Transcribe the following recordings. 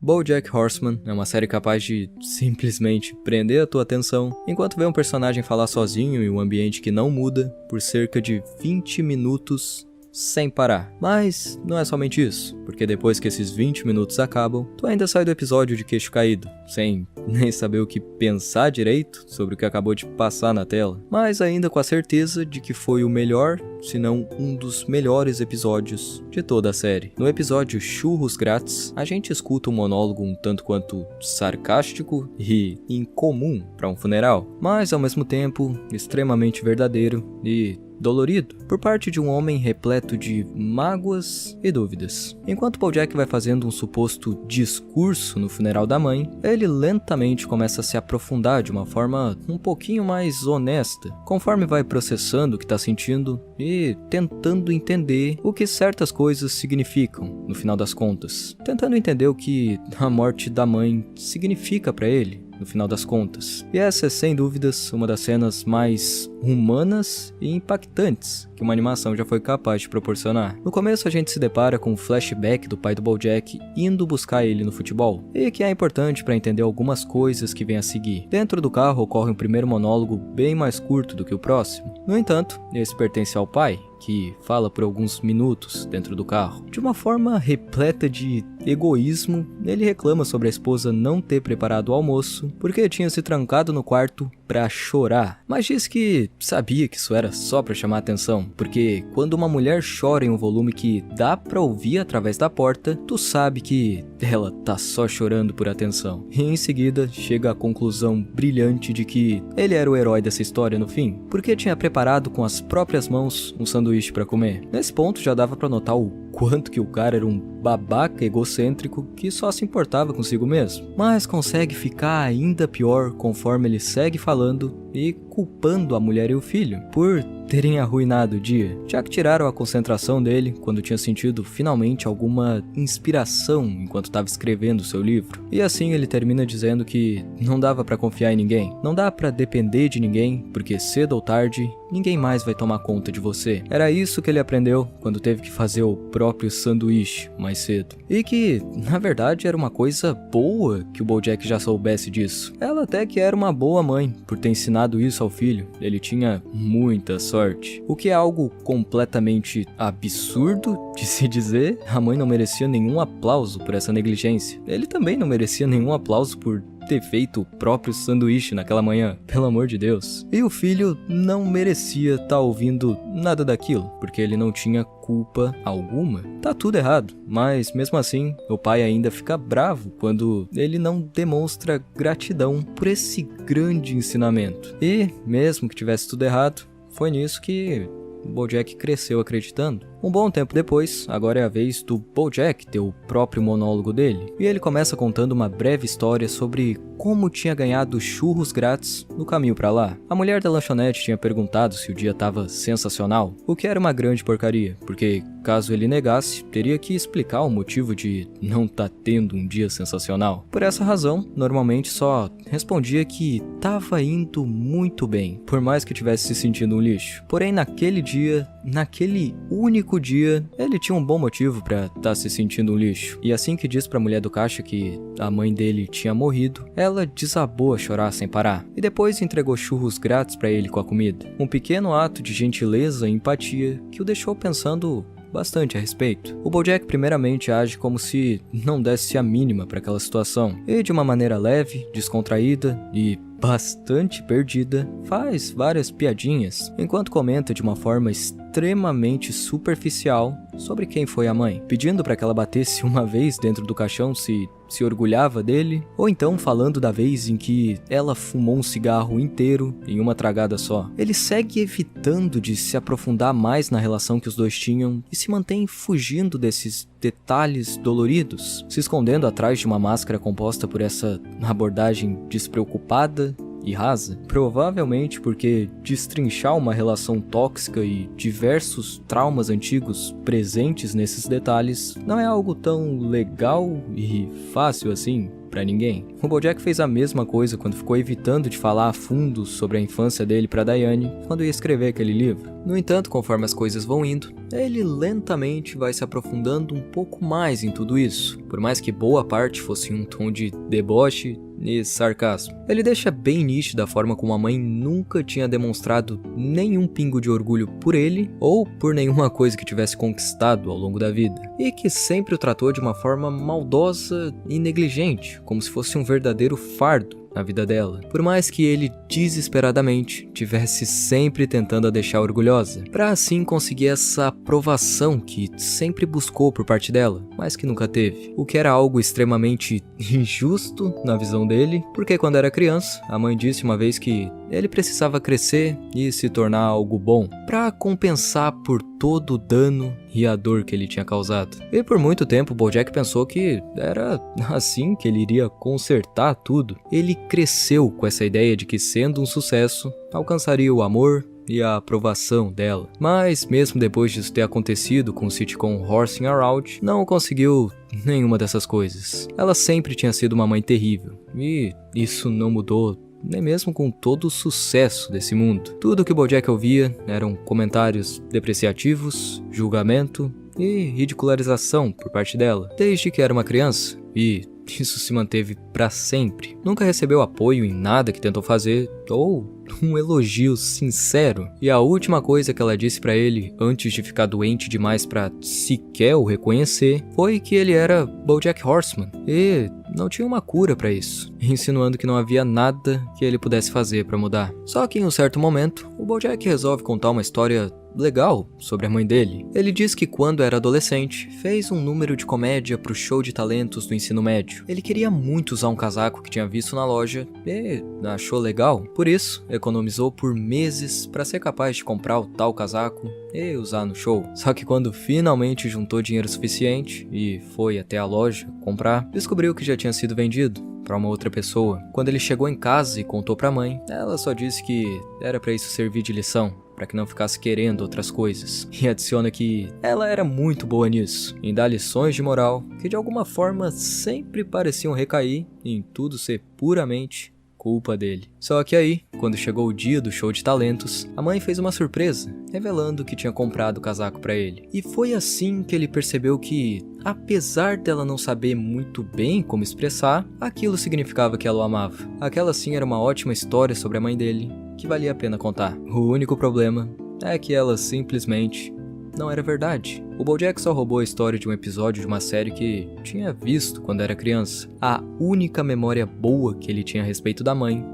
BoJack Horseman é uma série capaz de simplesmente prender a tua atenção enquanto vê um personagem falar sozinho em um ambiente que não muda por cerca de 20 minutos sem parar. Mas não é somente isso, porque depois que esses 20 minutos acabam, tu ainda sai do episódio de queixo caído, sem nem saber o que pensar direito sobre o que acabou de passar na tela, mas ainda com a certeza de que foi o melhor, se não um dos melhores episódios de toda a série. No episódio Churros Grátis, a gente escuta um monólogo um tanto quanto sarcástico e incomum para um funeral, mas ao mesmo tempo extremamente verdadeiro e dolorido, por parte de um homem repleto de mágoas e dúvidas. Enquanto BoJack vai fazendo um suposto discurso no funeral da mãe, ele lentamente começa a se aprofundar de uma forma um pouquinho mais honesta, conforme vai processando o que está sentindo e tentando entender o que certas coisas significam, no final das contas. Tentando entender o que a morte da mãe significa para ele, no final das contas. E essa é, sem dúvidas, uma das cenas mais humanas e impactantes que uma animação já foi capaz de proporcionar. No começo a gente se depara com um flashback do pai do BoJack indo buscar ele no futebol, e que é importante para entender algumas coisas que vêm a seguir. Dentro do carro ocorre um primeiro monólogo bem mais curto do que o próximo. No entanto, esse pertence ao pai, que fala por alguns minutos dentro do carro. De uma forma repleta de egoísmo, ele reclama sobre a esposa não ter preparado o almoço, porque tinha se trancado no quarto pra chorar, mas diz que sabia que isso era só pra chamar atenção, porque quando uma mulher chora em um volume que dá pra ouvir através da porta, tu sabe que ela tá só chorando por atenção. E em seguida chega à conclusão brilhante de que ele era o herói dessa história no fim, porque tinha preparado com as próprias mãos um sanduíche pra comer. Nesse ponto já dava pra notar o quanto que o cara era um babaca egocêntrico que só se importava consigo mesmo. Mas consegue ficar ainda pior conforme ele segue falando e culpando a mulher e o filho por terem arruinado o dia, já que tiraram a concentração dele quando tinha sentido finalmente alguma inspiração enquanto estava escrevendo seu livro. E assim ele termina dizendo que não dava pra confiar em ninguém, não dá pra depender de ninguém, porque cedo ou tarde ninguém mais vai tomar conta de você. Era isso que ele aprendeu quando teve que fazer o próprio sanduíche mais cedo. E que, na verdade, era uma coisa boa que o BoJack já soubesse disso. Ela até que era uma boa mãe por ter ensinado isso ao filho. Ele tinha muita sorte. O que é algo completamente absurdo de se dizer. A mãe não merecia nenhum aplauso por essa negligência. Ele também não merecia nenhum aplauso por ter feito o próprio sanduíche naquela manhã, pelo amor de Deus. E o filho não merecia estar ouvindo nada daquilo, porque ele não tinha culpa alguma. Tá tudo errado, mas mesmo assim, o pai ainda fica bravo quando ele não demonstra gratidão por esse grande ensinamento. E, mesmo que tivesse tudo errado, foi nisso que o BoJack cresceu acreditando. Um bom tempo depois, agora é a vez do BoJack ter o próprio monólogo dele, e ele começa contando uma breve história sobre como tinha ganhado churros grátis no caminho pra lá. A mulher da lanchonete tinha perguntado se o dia tava sensacional, o que era uma grande porcaria, porque caso ele negasse, teria que explicar o motivo de não tá tendo um dia sensacional. Por essa razão, normalmente só respondia que tava indo muito bem, por mais que tivesse se sentindo um lixo. Porém, naquele dia, naquele único dia, ele tinha um bom motivo pra estar se sentindo um lixo. E assim que diz pra mulher do caixa que a mãe dele tinha morrido, ela desabou a chorar sem parar. E depois entregou churros grátis pra ele com a comida. Um pequeno ato de gentileza e empatia que o deixou pensando bastante a respeito. O BoJack primeiramente age como se não desse a mínima para aquela situação, e de uma maneira leve, descontraída e bastante perdida, faz várias piadinhas, enquanto comenta de uma forma extremamente superficial sobre quem foi a mãe, pedindo para que ela batesse uma vez dentro do caixão se orgulhava dele, ou então falando da vez em que ela fumou um cigarro inteiro em uma tragada só. Ele segue evitando de se aprofundar mais na relação que os dois tinham e se mantém fugindo desses detalhes doloridos, se escondendo atrás de uma máscara composta por essa abordagem despreocupada e rasa, provavelmente porque destrinchar uma relação tóxica e diversos traumas antigos presentes nesses detalhes não é algo tão legal e fácil assim pra ninguém. O BoJack fez a mesma coisa quando ficou evitando de falar a fundo sobre a infância dele pra Diane quando ia escrever aquele livro. No entanto, conforme as coisas vão indo, ele lentamente vai se aprofundando um pouco mais em tudo isso, por mais que boa parte fosse em um tom de deboche e sarcasmo. Ele deixa bem nítida a forma como a mãe nunca tinha demonstrado nenhum pingo de orgulho por ele ou por nenhuma coisa que tivesse conquistado ao longo da vida, e que sempre o tratou de uma forma maldosa e negligente, como se fosse um verdadeiro fardo na vida dela, por mais que ele desesperadamente tivesse sempre tentando a deixar orgulhosa, para assim conseguir essa aprovação que sempre buscou por parte dela, mas que nunca teve, o que era algo extremamente injusto na visão dele, porque quando era criança, a mãe disse uma vez que ele precisava crescer e se tornar algo bom, para compensar por todo o dano e a dor que ele tinha causado. E por muito tempo, BoJack pensou que era assim que ele iria consertar tudo. Ele cresceu com essa ideia de que, sendo um sucesso, alcançaria o amor e a aprovação dela. Mas mesmo depois disso ter acontecido com o sitcom Horsing Around, não conseguiu nenhuma dessas coisas. Ela sempre tinha sido uma mãe terrível, e isso não mudou nem mesmo com todo o sucesso desse mundo. Tudo que o BoJack ouvia eram comentários depreciativos, julgamento e ridicularização por parte dela, desde que era uma criança, e isso se manteve pra sempre. Nunca recebeu apoio em nada que tentou fazer, ou um elogio sincero. E a última coisa que ela disse pra ele, antes de ficar doente demais pra sequer o reconhecer, foi que ele era BoJack Horseman, e não tinha uma cura pra isso, insinuando que não havia nada que ele pudesse fazer pra mudar. Só que em um certo momento, o BoJack resolve contar uma história legal sobre a mãe dele. Ele diz que quando era adolescente, fez um número de comédia pro show de talentos do ensino médio. Ele queria muito usar um casaco que tinha visto na loja e achou legal. Por isso, economizou por meses para ser capaz de comprar o tal casaco e usar no show. Só que quando finalmente juntou dinheiro suficiente e foi até a loja comprar, descobriu que já tinha sido vendido para uma outra pessoa. Quando ele chegou em casa e contou pra mãe, ela só disse que era para isso servir de lição, para que não ficasse querendo outras coisas. E adiciona que ela era muito boa nisso, em dar lições de moral que de alguma forma sempre pareciam recair em tudo ser puramente culpa dele. Só que aí, quando chegou o dia do show de talentos, a mãe fez uma surpresa, revelando que tinha comprado o casaco pra ele. E foi assim que ele percebeu que, apesar dela não saber muito bem como expressar, aquilo significava que ela o amava. Aquela sim era uma ótima história sobre a mãe dele, que valia a pena contar. O único problema é que ela simplesmente não era verdade. O BoJack só roubou a história de um episódio de uma série que tinha visto quando era criança. A única memória boa que ele tinha a respeito da mãe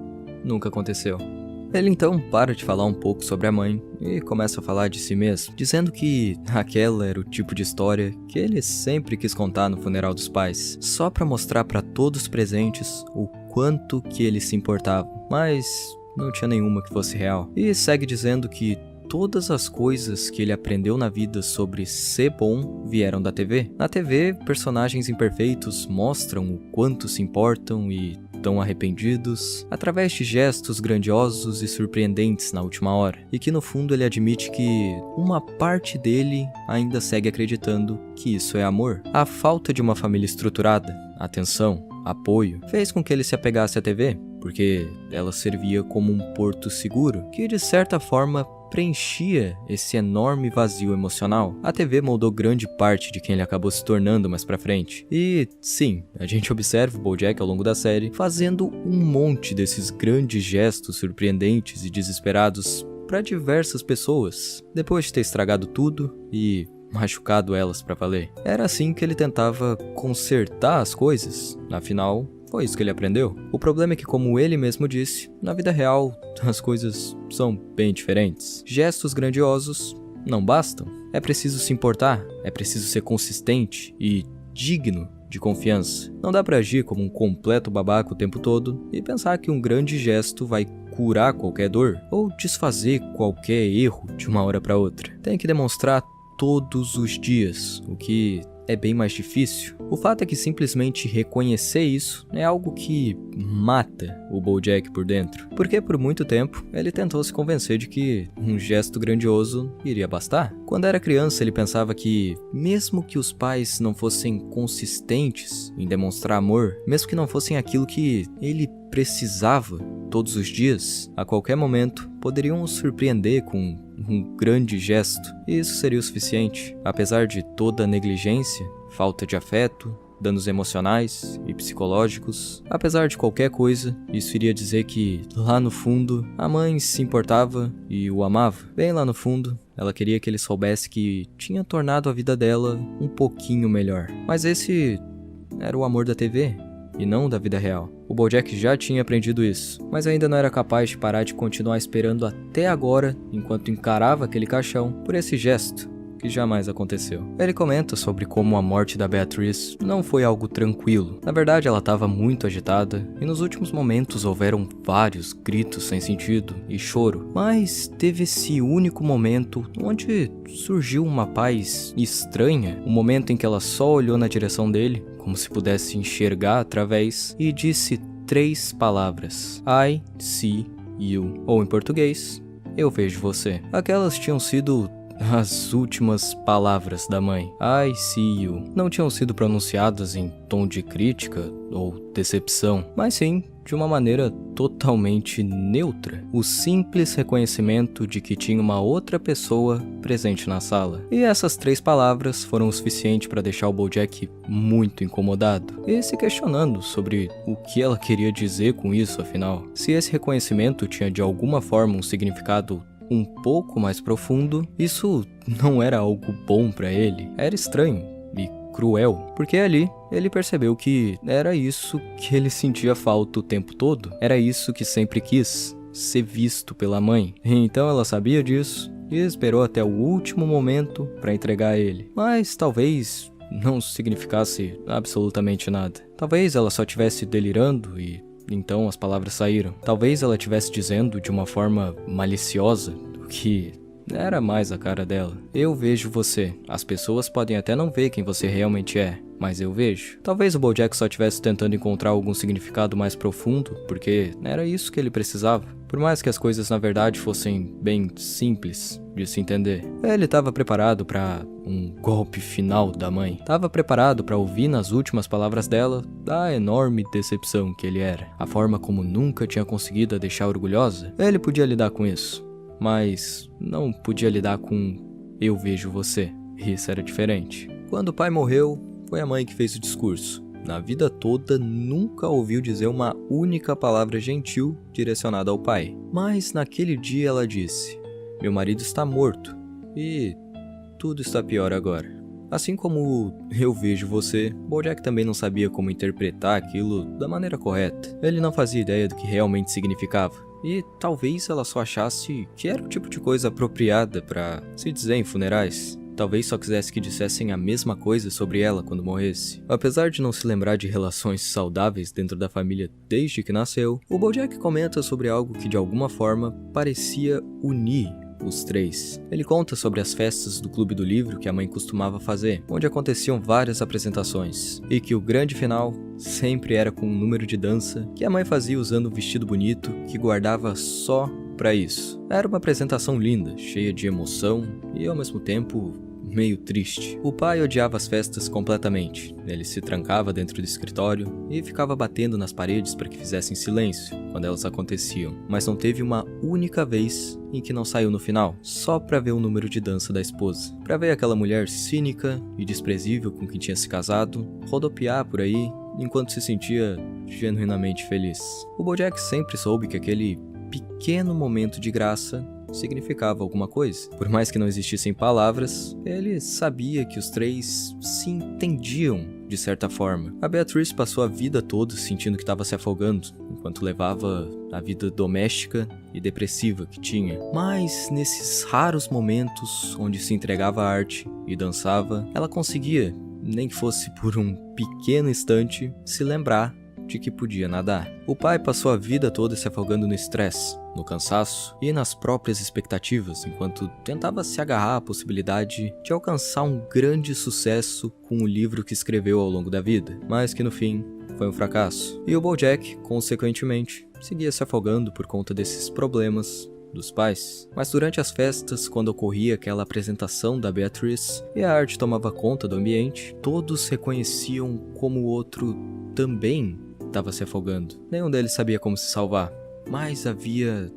nunca aconteceu. Ele então para de falar um pouco sobre a mãe e começa a falar de si mesmo, dizendo que aquela era o tipo de história que ele sempre quis contar no funeral dos pais, só pra mostrar pra todos os presentes o quanto que ele se importava, mas não tinha nenhuma que fosse real. E segue dizendo que todas as coisas que ele aprendeu na vida sobre ser bom vieram da TV. Na TV, personagens imperfeitos mostram o quanto se importam e estão arrependidos, através de gestos grandiosos e surpreendentes na última hora. E que no fundo ele admite que uma parte dele ainda segue acreditando que isso é amor. A falta de uma família estruturada, atenção, apoio, fez com que ele se apegasse à TV, porque ela servia como um porto seguro, que de certa forma preenchia esse enorme vazio emocional. A TV moldou grande parte de quem ele acabou se tornando mais pra frente. E sim, a gente observa o BoJack ao longo da série fazendo um monte desses grandes gestos surpreendentes e desesperados para diversas pessoas, depois de ter estragado tudo e machucado elas pra valer. Era assim que ele tentava consertar as coisas, afinal, foi isso que ele aprendeu. O problema é que, como ele mesmo disse, na vida real, as coisas são bem diferentes. Gestos grandiosos não bastam. É preciso se importar, é preciso ser consistente e digno de confiança. Não dá pra agir como um completo babaca o tempo todo e pensar que um grande gesto vai curar qualquer dor ou desfazer qualquer erro de uma hora pra outra. Tem que demonstrar todos os dias, o que é bem mais difícil. O fato é que simplesmente reconhecer isso é algo que mata o BoJack por dentro. Porque por muito tempo ele tentou se convencer de que um gesto grandioso iria bastar. Quando era criança ele pensava que, mesmo que os pais não fossem consistentes em demonstrar amor, mesmo que não fossem aquilo que ele precisava todos os dias, a qualquer momento poderiam o surpreender com um grande gesto, e isso seria o suficiente. Apesar de toda a negligência, falta de afeto, danos emocionais e psicológicos, apesar de qualquer coisa, isso iria dizer que, lá no fundo, a mãe se importava e o amava. Bem lá no fundo, ela queria que ele soubesse que tinha tornado a vida dela um pouquinho melhor. Mas esse era o amor da TV, e não da vida real. O BoJack já tinha aprendido isso, mas ainda não era capaz de parar de continuar esperando até agora, enquanto encarava aquele caixão, por esse gesto que jamais aconteceu. Ele comenta sobre como a morte da Beatriz não foi algo tranquilo. Na verdade, ela estava muito agitada, e nos últimos momentos houveram vários gritos sem sentido e choro, mas teve esse único momento onde surgiu uma paz estranha, um momento em que ela só olhou na direção dele, como se pudesse enxergar através, e disse 3 palavras: I see you, ou em português, eu vejo você. Aquelas tinham sido as últimas palavras da mãe, I see you, não tinham sido pronunciadas em tom de crítica ou decepção, mas sim de uma maneira totalmente neutra. O simples reconhecimento de que tinha uma outra pessoa presente na sala. E essas 3 palavras foram o suficiente para deixar o BoJack muito incomodado e se questionando sobre o que ela queria dizer com isso, afinal. Se esse reconhecimento tinha de alguma forma um significado um pouco mais profundo, isso não era algo bom para ele. Era estranho e cruel, porque ali ele percebeu que era isso que ele sentia falta o tempo todo. Era isso que sempre quis, ser visto pela mãe. Então ela sabia disso e esperou até o último momento para entregar a ele. Mas talvez não significasse absolutamente nada. Talvez ela só estivesse delirando e então as palavras saíram. Talvez ela estivesse dizendo de uma forma maliciosa, o que era mais a cara dela. Eu vejo você. As pessoas podem até não ver quem você realmente é, mas eu vejo. Talvez o BoJack só estivesse tentando encontrar algum significado mais profundo, porque era isso que ele precisava. Por mais que as coisas na verdade fossem bem simples de se entender. Ele estava preparado para um golpe final da mãe. Estava preparado para ouvir nas últimas palavras dela da enorme decepção que ele era. A forma como nunca tinha conseguido a deixar orgulhosa. Ele podia lidar com isso, mas não podia lidar com eu vejo você. Isso era diferente. Quando o pai morreu, foi a mãe que fez o discurso. Na vida toda, nunca ouviu dizer uma única palavra gentil direcionada ao pai. Mas naquele dia ela disse: meu marido está morto e tudo está pior agora. Assim como eu vejo você, BoJack também não sabia como interpretar aquilo da maneira correta. Ele não fazia ideia do que realmente significava. E talvez ela só achasse que era o tipo de coisa apropriada para se dizer em funerais. Talvez só quisesse que dissessem a mesma coisa sobre ela quando morresse. Apesar de não se lembrar de relações saudáveis dentro da família desde que nasceu, o BoJack comenta sobre algo que de alguma forma parecia unir os 3. Ele conta sobre as festas do Clube do Livro que a mãe costumava fazer, onde aconteciam várias apresentações, e que o grande final sempre era com um número de dança que a mãe fazia usando um vestido bonito que guardava só pra isso. Era uma apresentação linda, cheia de emoção e ao mesmo tempo meio triste. O pai odiava as festas completamente. Ele se trancava dentro do escritório e ficava batendo nas paredes para que fizessem silêncio quando elas aconteciam. Mas não teve uma única vez em que não saiu no final, só para ver o número de dança da esposa. Para ver aquela mulher cínica e desprezível com quem tinha se casado rodopiar por aí enquanto se sentia genuinamente feliz. O BoJack sempre soube que aquele pequeno momento de graça significava alguma coisa. Por mais que não existissem palavras, ele sabia que os 3 se entendiam de certa forma. A Beatriz passou a vida toda sentindo que estava se afogando, enquanto levava a vida doméstica e depressiva que tinha. Mas nesses raros momentos onde se entregava à arte e dançava, ela conseguia, nem que fosse por um pequeno instante, se lembrar de que podia nadar. O pai passou a vida toda se afogando no estresse, no cansaço e nas próprias expectativas, enquanto tentava se agarrar à possibilidade de alcançar um grande sucesso com o livro que escreveu ao longo da vida, mas que no fim foi um fracasso. E o BoJack, consequentemente, seguia se afogando por conta desses problemas dos pais. Mas durante as festas, quando ocorria aquela apresentação da Beatrice e a arte tomava conta do ambiente, todos reconheciam como o outro também estava se afogando. Nenhum deles sabia como se salvar, mas havia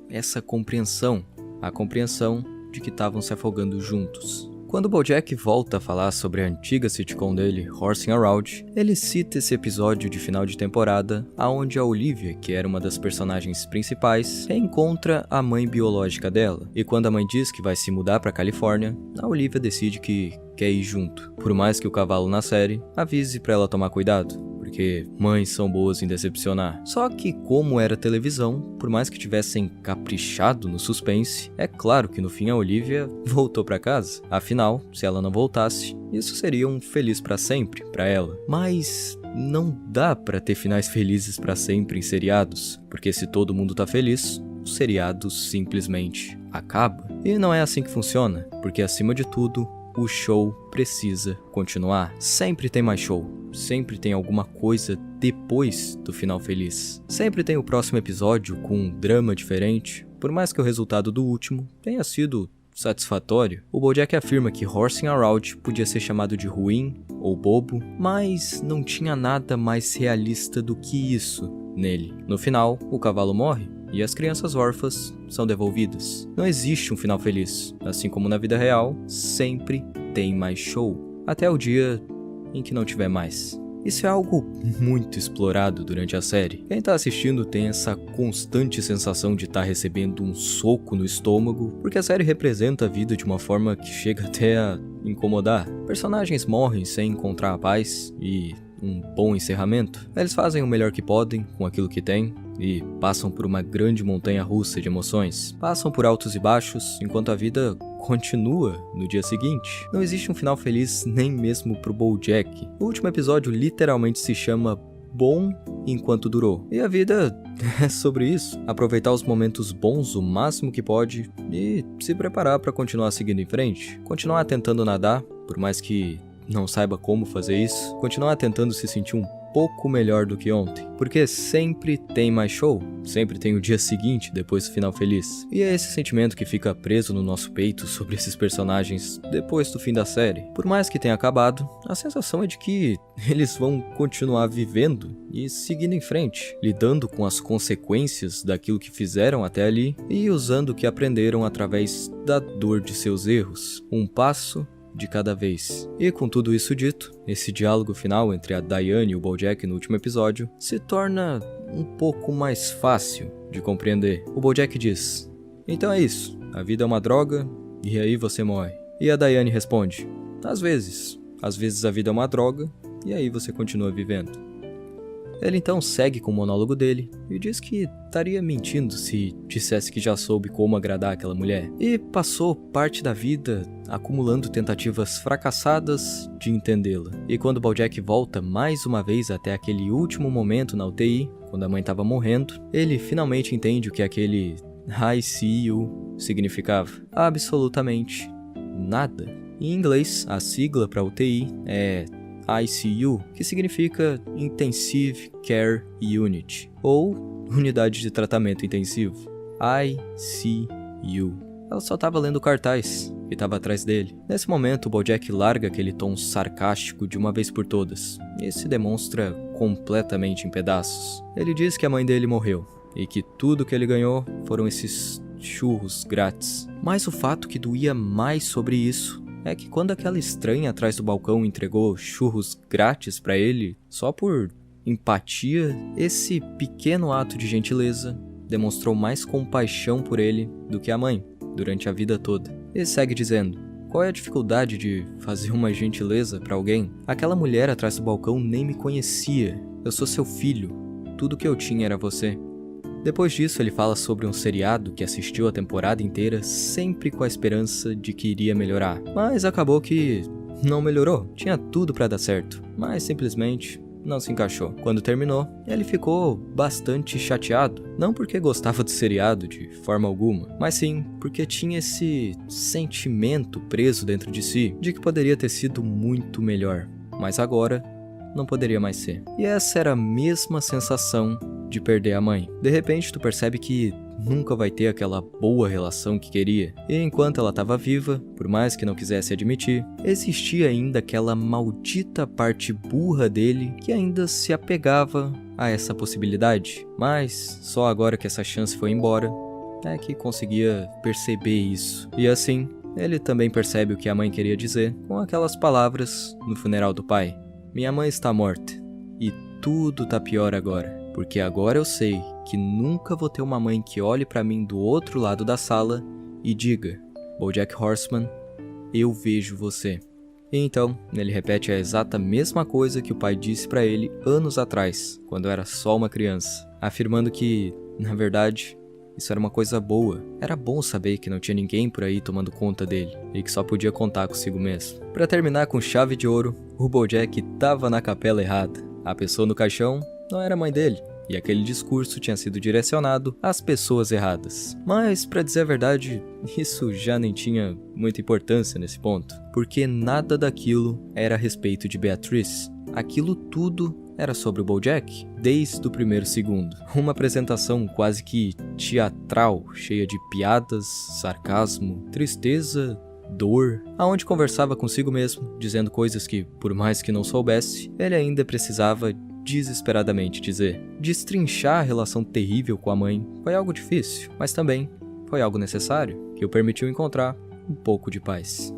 essa compreensão, a compreensão de que estavam se afogando juntos. Quando o BoJack volta a falar sobre a antiga sitcom dele, Horsing Around, ele cita esse episódio de final de temporada, onde a Olivia, que era uma das personagens principais, reencontra a mãe biológica dela. E quando a mãe diz que vai se mudar para Califórnia, a Olivia decide que quer ir junto. Por mais que o cavalo na série avise para ela tomar cuidado, porque mães são boas em decepcionar. Só que como era televisão, por mais que tivessem caprichado no suspense, é claro que no fim a Olivia voltou pra casa. Afinal, se ela não voltasse, isso seria um feliz pra sempre pra ela. Mas não dá pra ter finais felizes pra sempre em seriados, porque se todo mundo tá feliz, o seriado simplesmente acaba. E não é assim que funciona, porque acima de tudo, o show precisa continuar. Sempre tem mais show. Sempre tem alguma coisa depois do final feliz. Sempre tem o próximo episódio com um drama diferente. Por mais que o resultado do último tenha sido satisfatório, o BoJack afirma que Horsing Around podia ser chamado de ruim ou bobo, mas não tinha nada mais realista do que isso nele. No final, o cavalo morre e as crianças órfãs são devolvidas. Não existe um final feliz. Assim como na vida real, sempre tem mais show. Até o dia em que não tiver mais. Isso é algo muito explorado durante a série. Quem tá assistindo tem essa constante sensação de estar recebendo um soco no estômago, porque a série representa a vida de uma forma que chega até a incomodar. Personagens morrem sem encontrar a paz e um bom encerramento. Eles fazem o melhor que podem com aquilo que têm e passam por uma grande montanha russa de emoções. Passam por altos e baixos, enquanto a vida continua no dia seguinte. Não existe um final feliz nem mesmo pro BoJack. O último episódio literalmente se chama Bom Enquanto Durou. E a vida é sobre isso. Aproveitar os momentos bons o máximo que pode e se preparar para continuar seguindo em frente. Continuar tentando nadar, por mais que não saiba como fazer isso. Continuar tentando se sentir um pouco melhor do que ontem, porque sempre tem mais show, sempre tem o dia seguinte depois do final feliz. E é esse sentimento que fica preso no nosso peito sobre esses personagens depois do fim da série. Por mais que tenha acabado, a sensação é de que eles vão continuar vivendo e seguindo em frente, lidando com as consequências daquilo que fizeram até ali e usando o que aprenderam através da dor de seus erros. Um passo de cada vez. E com tudo isso dito, esse diálogo final entre a Diane e o BoJack no último episódio se torna um pouco mais fácil de compreender. O BoJack diz: "Então é isso, a vida é uma droga e aí você morre." E a Diane responde: Às vezes a vida é uma droga e aí você continua vivendo." Ele então segue com o monólogo dele e diz que estaria mentindo se dissesse que já soube como agradar aquela mulher. E passou parte da vida acumulando tentativas fracassadas de entendê-la. E quando BoJack volta mais uma vez até aquele último momento na UTI, quando a mãe estava morrendo, ele finalmente entende o que aquele I see you significava. Absolutamente nada. Em inglês, a sigla para UTI é ICU, que significa Intensive Care Unit, ou Unidade de Tratamento Intensivo. ICU. Ela só estava lendo o cartaz que estava atrás dele. Nesse momento, o BoJack larga aquele tom sarcástico de uma vez por todas e se demonstra completamente em pedaços. Ele diz que a mãe dele morreu e que tudo que ele ganhou foram esses churros grátis. Mas o fato que doía mais sobre isso é que quando aquela estranha atrás do balcão entregou churros grátis pra ele, só por empatia, esse pequeno ato de gentileza demonstrou mais compaixão por ele do que a mãe, durante a vida toda. Ele segue dizendo: "Qual é a dificuldade de fazer uma gentileza pra alguém? Aquela mulher atrás do balcão nem me conhecia. Eu sou seu filho. Tudo que eu tinha era você." Depois disso, ele fala sobre um seriado que assistiu a temporada inteira sempre com a esperança de que iria melhorar. Mas acabou que não melhorou. Tinha tudo pra dar certo, mas simplesmente não se encaixou. Quando terminou, ele ficou bastante chateado. Não porque gostava do seriado de forma alguma, mas sim porque tinha esse sentimento preso dentro de si de que poderia ter sido muito melhor, mas agora não poderia mais ser. E essa era a mesma sensação de perder a mãe. De repente, tu percebe que nunca vai ter aquela boa relação que queria. E enquanto ela estava viva, por mais que não quisesse admitir, existia ainda aquela maldita parte burra dele que ainda se apegava a essa possibilidade. Mas só agora que essa chance foi embora, é que conseguia perceber isso. E assim, ele também percebe o que a mãe queria dizer com aquelas palavras no funeral do pai. Minha mãe está morta, e tudo tá pior agora, porque agora eu sei que nunca vou ter uma mãe que olhe pra mim do outro lado da sala e diga: BoJack Horseman, eu vejo você. E então, ele repete a exata mesma coisa que o pai disse pra ele anos atrás, quando era só uma criança, afirmando que, na verdade, isso era uma coisa boa. Era bom saber que não tinha ninguém por aí tomando conta dele e que só podia contar consigo mesmo. Pra terminar com chave de ouro, o BoJack tava na capela errada. A pessoa no caixão não era a mãe dele, e aquele discurso tinha sido direcionado às pessoas erradas. Mas, pra dizer a verdade, isso já nem tinha muita importância nesse ponto, porque nada daquilo era a respeito de Beatriz. Aquilo tudo era sobre o BoJack, desde o primeiro segundo. Uma apresentação quase que teatral, cheia de piadas, sarcasmo, tristeza, dor, aonde conversava consigo mesmo, dizendo coisas que, por mais que não soubesse, ele ainda precisava desesperadamente dizer. Destrinchar a relação terrível com a mãe foi algo difícil, mas também foi algo necessário, que o permitiu encontrar um pouco de paz.